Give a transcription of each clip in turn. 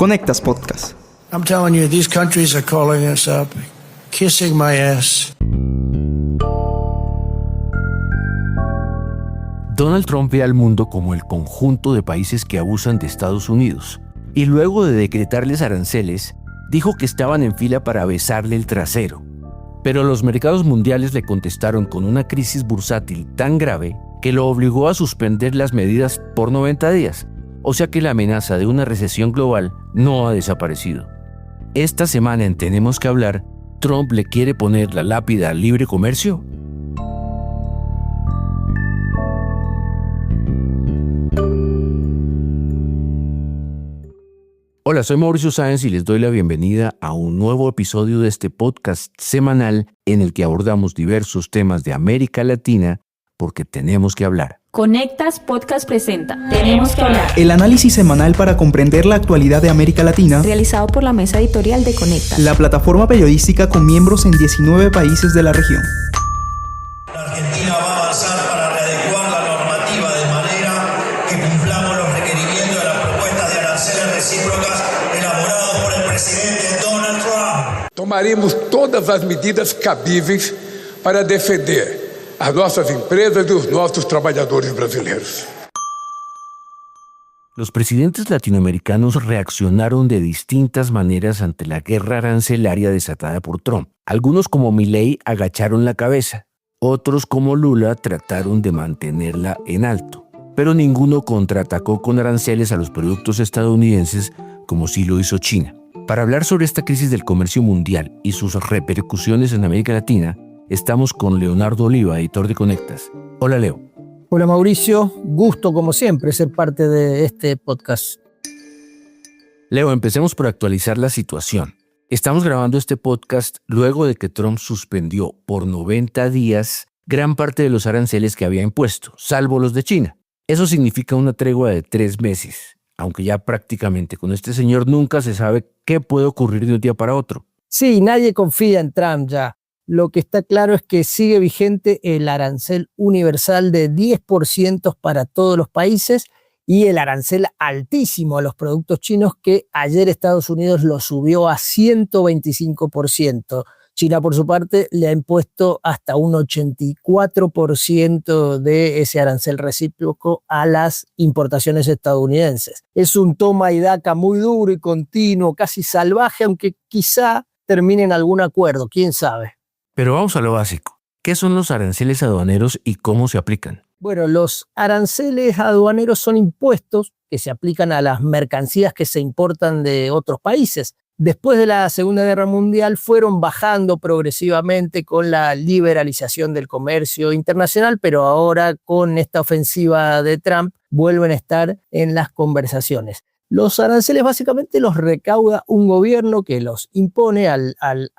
Conectas Podcast. I'm telling you, these countries are calling us up, kissing my ass. Donald Trump ve al mundo como el conjunto de países que abusan de Estados Unidos, y luego de decretarles aranceles, dijo que estaban en fila para besarle el trasero. Pero los mercados mundiales le contestaron con una crisis bursátil tan grave que lo obligó a suspender las medidas por 90 días, o sea que la amenaza de una recesión global no ha desaparecido. Esta semana en Tenemos que Hablar, ¿Trump le quiere poner la lápida al libre comercio? Hola, soy Mauricio Sáenz y les doy la bienvenida a un nuevo episodio de este podcast semanal en el que abordamos diversos temas de América Latina porque tenemos que hablar. Conectas Podcast presenta Tenemos que Hablar. El análisis semanal para comprender la actualidad de América Latina, Realizado por la mesa editorial de Conectas, la plataforma periodística con miembros en 19 países de la región. La Argentina va a avanzar para readecuar la normativa de manera que cumplamos los requerimientos de las propuestas de aranceles recíprocas elaboradas por el presidente Donald Trump. Tomaremos todas as medidas cabíveis para defender as nossas empresas e os nossos trabalhadores brasileiros. Los presidentes latinoamericanos reaccionaron de distintas maneras ante la guerra arancelaria desatada por Trump. Algunos, como Milei, agacharon la cabeza. Otros, como Lula, trataron de mantenerla en alto. Pero ninguno contraatacó con aranceles a los productos estadounidenses como sí lo hizo China. Para hablar sobre esta crisis del comercio mundial y sus repercusiones en América Latina, estamos con Leonardo Oliva, editor de Conectas. Hola, Leo. Hola, Mauricio. Gusto, como siempre, ser parte de este podcast. Leo, empecemos por actualizar la situación. Estamos grabando este podcast luego de que Trump suspendió por 90 días gran parte de los aranceles que había impuesto, salvo los de China. Eso significa una tregua de 3 meses, aunque ya prácticamente con este señor nunca se sabe qué puede ocurrir de un día para otro. Sí, nadie confía en Trump ya. Lo que está claro es que sigue vigente el arancel universal de 10% para todos los países y el arancel altísimo a los productos chinos que ayer Estados Unidos lo subió a 125%. China, por su parte, le ha impuesto hasta un 84% de ese arancel recíproco a las importaciones estadounidenses. Es un toma y daca muy duro y continuo, casi salvaje, aunque quizá termine en algún acuerdo, quién sabe. Pero vamos a lo básico. ¿Qué son los aranceles aduaneros y cómo se aplican? Bueno, los aranceles aduaneros son impuestos que se aplican a las mercancías que se importan de otros países. Después de la Segunda Guerra Mundial fueron bajando progresivamente con la liberalización del comercio internacional, pero ahora con esta ofensiva de Trump vuelven a estar en las conversaciones. Los aranceles básicamente los recauda un gobierno que los impone a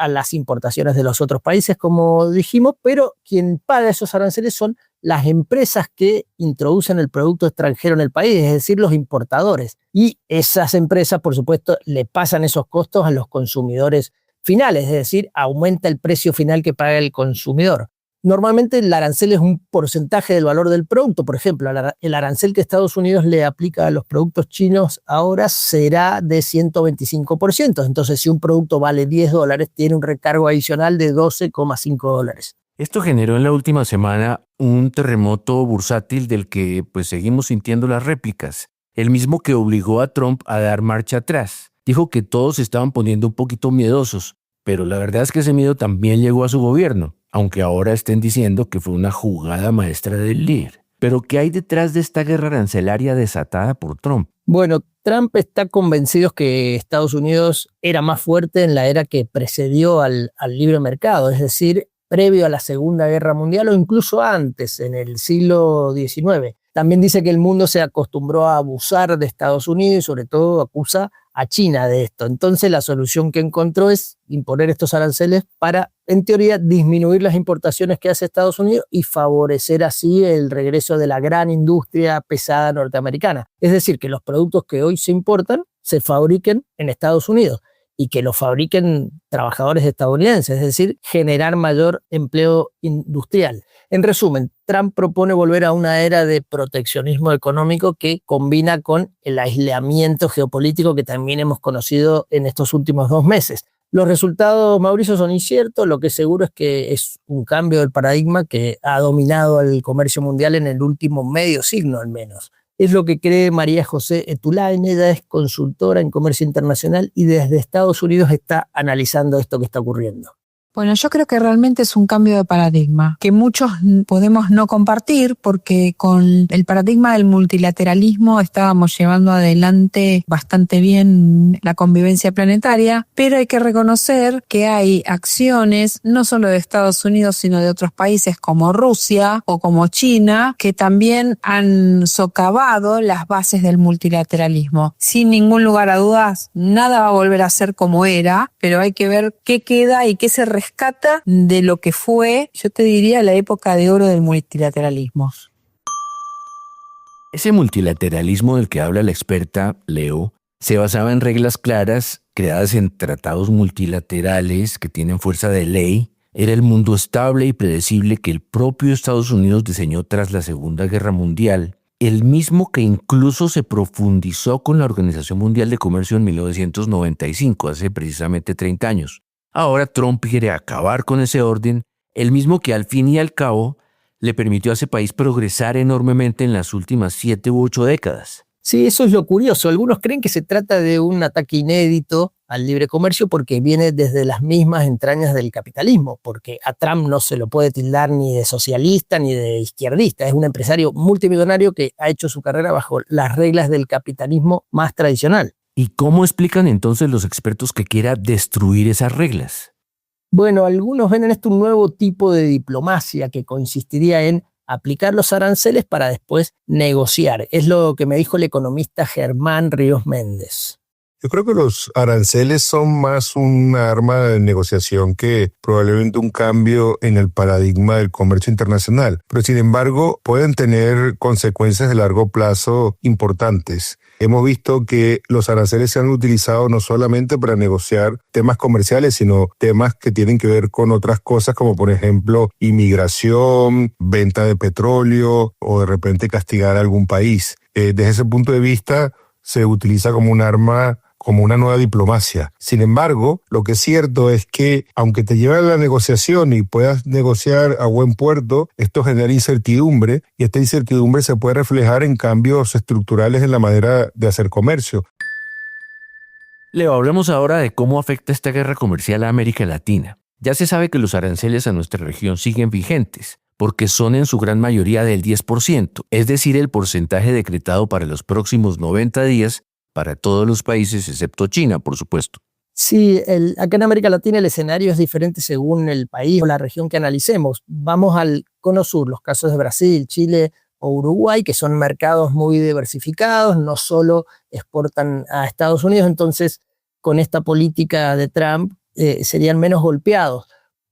las importaciones de los otros países, como dijimos, pero quien paga esos aranceles son las empresas que introducen el producto extranjero en el país, es decir, los importadores. Y esas empresas, por supuesto, le pasan esos costos a los consumidores finales, es decir, aumenta el precio final que paga el consumidor. Normalmente el arancel es un porcentaje del valor del producto. Por ejemplo, el arancel que Estados Unidos le aplica a los productos chinos ahora será de 125%. Entonces, si un producto vale $10, tiene un recargo adicional de $12,5. Esto generó en la última semana un terremoto bursátil del que seguimos sintiendo las réplicas. El mismo que obligó a Trump a dar marcha atrás. Dijo que todos se estaban poniendo un poquito miedosos, pero la verdad es que ese miedo también llegó a su gobierno, aunque ahora estén diciendo que fue una jugada maestra del líder. Pero ¿qué hay detrás de esta guerra arancelaria desatada por Trump? Bueno, Trump está convencido que Estados Unidos era más fuerte en la era que precedió al libre mercado, es decir, previo a la Segunda Guerra Mundial o incluso antes, en el siglo XIX. También dice que el mundo se acostumbró a abusar de Estados Unidos y sobre todo acusa a China de esto. Entonces la solución que encontró es imponer estos aranceles para, en teoría, disminuir las importaciones que hace Estados Unidos y favorecer así el regreso de la gran industria pesada norteamericana. Es decir, que los productos que hoy se importan se fabriquen en Estados Unidos. y que lo fabriquen trabajadores estadounidenses, es decir, generar mayor empleo industrial. En resumen, Trump propone volver a una era de proteccionismo económico que combina con el aislamiento geopolítico que también hemos conocido en estos últimos 2 meses. Los resultados, Mauricio, son inciertos. Lo que es seguro es que es un cambio del paradigma que ha dominado el comercio mundial en el último medio siglo al menos. Es lo que cree María José Etulain. Ella es consultora en comercio internacional y desde Estados Unidos está analizando esto que está ocurriendo. Bueno, yo creo que realmente es un cambio de paradigma, que muchos podemos no compartir porque con el paradigma del multilateralismo estábamos llevando adelante bastante bien la convivencia planetaria, pero hay que reconocer que hay acciones, no solo de Estados Unidos, sino de otros países como Rusia o como China, que también han socavado las bases del multilateralismo. Sin ningún lugar a dudas, nada va a volver a ser como era, pero hay que ver qué queda y qué se rescata de lo que fue, yo te diría, la época de oro del multilateralismo. Ese multilateralismo del que habla la experta Leo se basaba en reglas claras creadas en tratados multilaterales que tienen fuerza de ley. Era el mundo estable y predecible que el propio Estados Unidos diseñó tras la Segunda Guerra Mundial, el mismo que incluso se profundizó con la Organización Mundial de Comercio en 1995, hace precisamente 30 años. Ahora Trump quiere acabar con ese orden, el mismo que al fin y al cabo le permitió a ese país progresar enormemente en las últimas 7 u 8 décadas. Sí, eso es lo curioso. Algunos creen que se trata de un ataque inédito al libre comercio porque viene desde las mismas entrañas del capitalismo, porque a Trump no se lo puede tildar ni de socialista ni de izquierdista. Es un empresario multimillonario que ha hecho su carrera bajo las reglas del capitalismo más tradicional. ¿Y cómo explican entonces los expertos que quiera destruir esas reglas? Bueno, algunos ven en esto un nuevo tipo de diplomacia que consistiría en aplicar los aranceles para después negociar. Es lo que me dijo el economista Germán Ríos Méndez. Yo creo que los aranceles son más una arma de negociación que probablemente un cambio en el paradigma del comercio internacional. Pero sin embargo, pueden tener consecuencias de largo plazo importantes. Hemos visto que los aranceles se han utilizado no solamente para negociar temas comerciales, sino temas que tienen que ver con otras cosas, como por ejemplo inmigración, venta de petróleo o de repente castigar a algún país. Desde ese punto de vista, se utiliza como un arma, como una nueva diplomacia. Sin embargo, lo que es cierto es que, aunque te lleve a la negociación y puedas negociar a buen puerto, esto genera incertidumbre, y esta incertidumbre se puede reflejar en cambios estructurales en la manera de hacer comercio. Leo, hablemos ahora de cómo afecta esta guerra comercial a América Latina. Ya se sabe que los aranceles a nuestra región siguen vigentes, porque son en su gran mayoría del 10%, es decir, el porcentaje decretado para los próximos 90 días para todos los países excepto China, por supuesto. Sí, acá en América Latina el escenario es diferente según el país o la región que analicemos. Vamos al Cono Sur, los casos de Brasil, Chile o Uruguay, que son mercados muy diversificados, no solo exportan a Estados Unidos, entonces con esta política de Trump serían menos golpeados.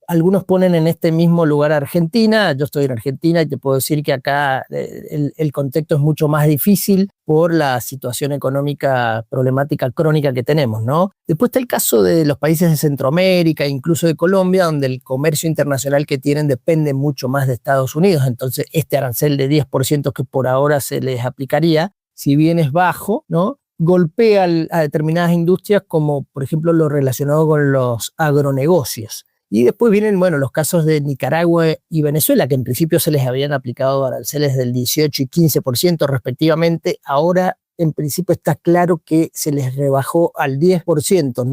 Algunos ponen en este mismo lugar a Argentina. Yo estoy en Argentina y te puedo decir que acá el contexto es mucho más difícil por la situación económica problemática crónica que tenemos, ¿no? Después está el caso de los países de Centroamérica, incluso de Colombia, donde el comercio internacional que tienen depende mucho más de Estados Unidos. Entonces, este arancel de 10% que por ahora se les aplicaría, si bien es bajo, ¿no?, golpea a determinadas industrias como, por ejemplo, lo relacionado con los agronegocios. Y después vienen, bueno, los casos de Nicaragua y Venezuela, que en principio se les habían aplicado aranceles del 18 y 15% respectivamente. Ahora, en principio, está claro que se les rebajó al 10%.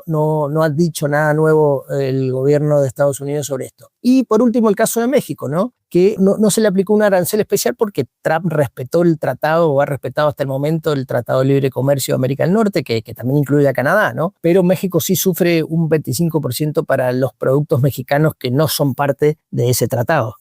No ha dicho nada nuevo el gobierno de Estados Unidos sobre esto. Y por último, el caso de México, ¿no?, que no se le aplicó un arancel especial porque Trump respetó el tratado, o ha respetado hasta el momento el Tratado de Libre Comercio de América del Norte, que también incluye a Canadá, ¿no? Pero México sí sufre un 25% para los productos mexicanos que no son parte de ese tratado.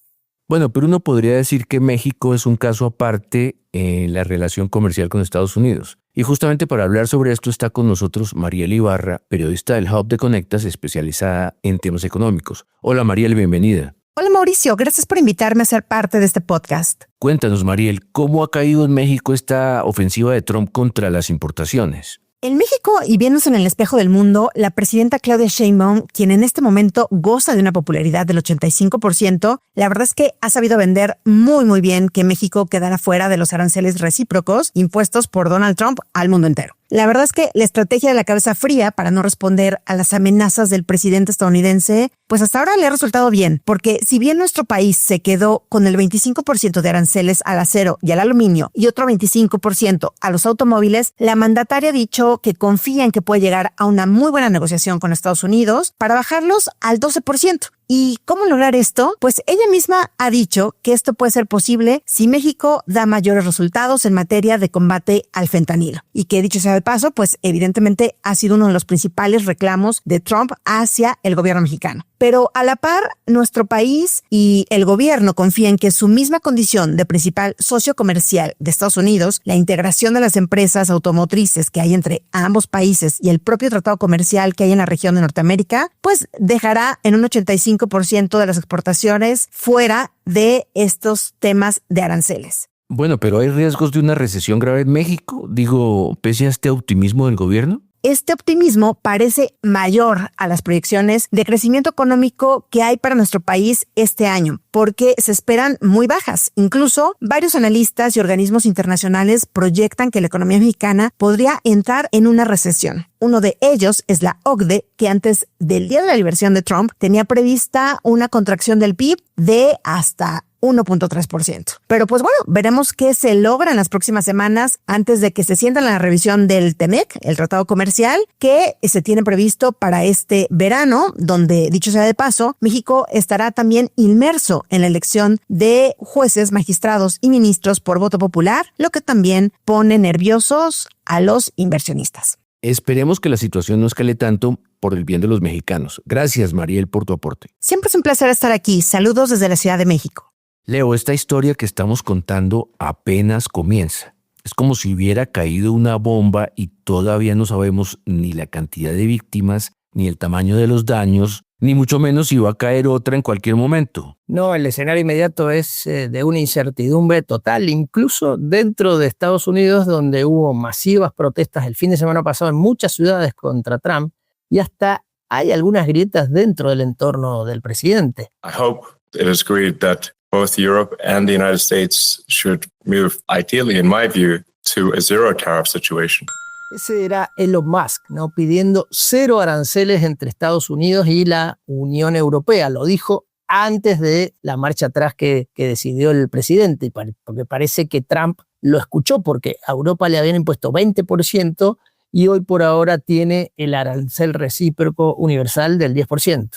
Bueno, pero uno podría decir que México es un caso aparte en la relación comercial con Estados Unidos. Y justamente para hablar sobre esto está con nosotros Mariel Ibarra, periodista del Hub de Conectas, especializada en temas económicos. Hola Mariel, bienvenida. Hola Mauricio, gracias por invitarme a ser parte de este podcast. Cuéntanos, Mariel, ¿cómo ha caído en México esta ofensiva de Trump contra las importaciones? En México, y viéndose en el espejo del mundo, la presidenta Claudia Sheinbaum, quien en este momento goza de una popularidad del 85%, la verdad es que ha sabido vender muy bien que México quedara fuera de los aranceles recíprocos impuestos por Donald Trump al mundo entero. La verdad es que la estrategia de la cabeza fría para no responder a las amenazas del presidente estadounidense, pues hasta ahora le ha resultado bien, porque si bien nuestro país se quedó con el 25% de aranceles al acero y al aluminio y otro 25% a los automóviles, la mandataria ha dicho que confía en que puede llegar a una muy buena negociación con Estados Unidos para bajarlos al 12%. ¿Y cómo lograr esto? Pues ella misma ha dicho que esto puede ser posible si México da mayores resultados en materia de combate al fentanilo. Y que dicho sea de paso, pues evidentemente ha sido uno de los principales reclamos de Trump hacia el gobierno mexicano. Pero a la par, nuestro país y el gobierno confían que su misma condición de principal socio comercial de Estados Unidos, la integración de las empresas automotrices que hay entre ambos países y el propio tratado comercial que hay en la región de Norteamérica, pues dejará en un 85% de las exportaciones fuera de estos temas de aranceles. Bueno, pero ¿hay riesgos de una recesión grave en México? Digo, pese a este optimismo del gobierno. Este optimismo parece mayor a las proyecciones de crecimiento económico que hay para nuestro país este año, porque se esperan muy bajas. Incluso varios analistas y organismos internacionales proyectan que la economía mexicana podría entrar en una recesión. Uno de ellos es la OCDE, que antes del día de la liberación de Trump tenía prevista una contracción del PIB de hasta 1.3%. Pero pues bueno, veremos qué se logra en las próximas semanas antes de que se sienta en la revisión del TEMEC, el tratado comercial, que se tiene previsto para este verano, donde, dicho sea de paso, México estará también inmerso en la elección de jueces, magistrados y ministros por voto popular, lo que también pone nerviosos a los inversionistas. Esperemos que la situación no escale tanto por el bien de los mexicanos. Gracias, Mariel, por tu aporte. Siempre es un placer estar aquí. Saludos desde la Ciudad de México. Leo, esta historia que estamos contando apenas comienza. Es como si hubiera caído una bomba y todavía no sabemos ni la cantidad de víctimas, ni el tamaño de los daños, ni mucho menos si va a caer otra en cualquier momento. No, el escenario inmediato es de una incertidumbre total, incluso dentro de Estados Unidos, donde hubo masivas protestas el fin de semana pasado en muchas ciudades contra Trump, y hasta hay algunas grietas dentro del entorno del presidente. I hope it is agreed that both Europe and the United States should move, ideally, in my view, to a zero tariff situation. Ese era Elon Musk, ¿no? Pidiendo 0 aranceles entre Estados Unidos y la Unión Europea. Lo dijo antes de la marcha atrás que decidió el presidente, porque parece que Trump lo escuchó, porque a Europa le habían impuesto 20% y hoy por ahora tiene el arancel recíproco universal del 10%.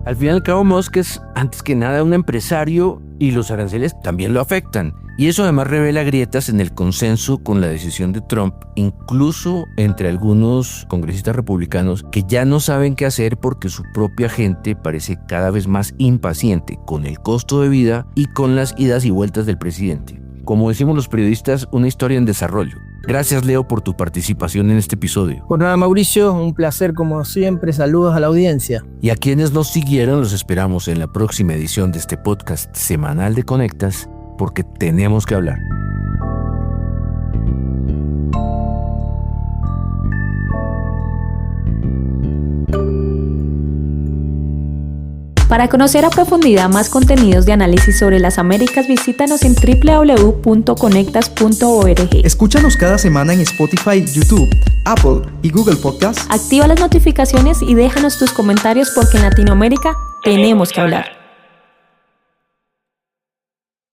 Al fin y al cabo, Musk es antes que nada un empresario y los aranceles también lo afectan. Y eso además revela grietas en el consenso con la decisión de Trump, incluso entre algunos congresistas republicanos que ya no saben qué hacer porque su propia gente parece cada vez más impaciente con el costo de vida y con las idas y vueltas del presidente. Como decimos los periodistas, una historia en desarrollo. Gracias, Leo, por tu participación en este episodio. Pues nada, Mauricio, un placer como siempre. Saludos a la audiencia. Y a quienes nos siguieron, los esperamos en la próxima edición de este podcast semanal de Conectas, porque tenemos que hablar. Para conocer a profundidad más contenidos de análisis sobre las Américas, visítanos en www.conectas.org. Escúchanos cada semana en Spotify, YouTube, Apple y Google Podcasts. Activa las notificaciones y déjanos tus comentarios porque en Latinoamérica tenemos que hablar.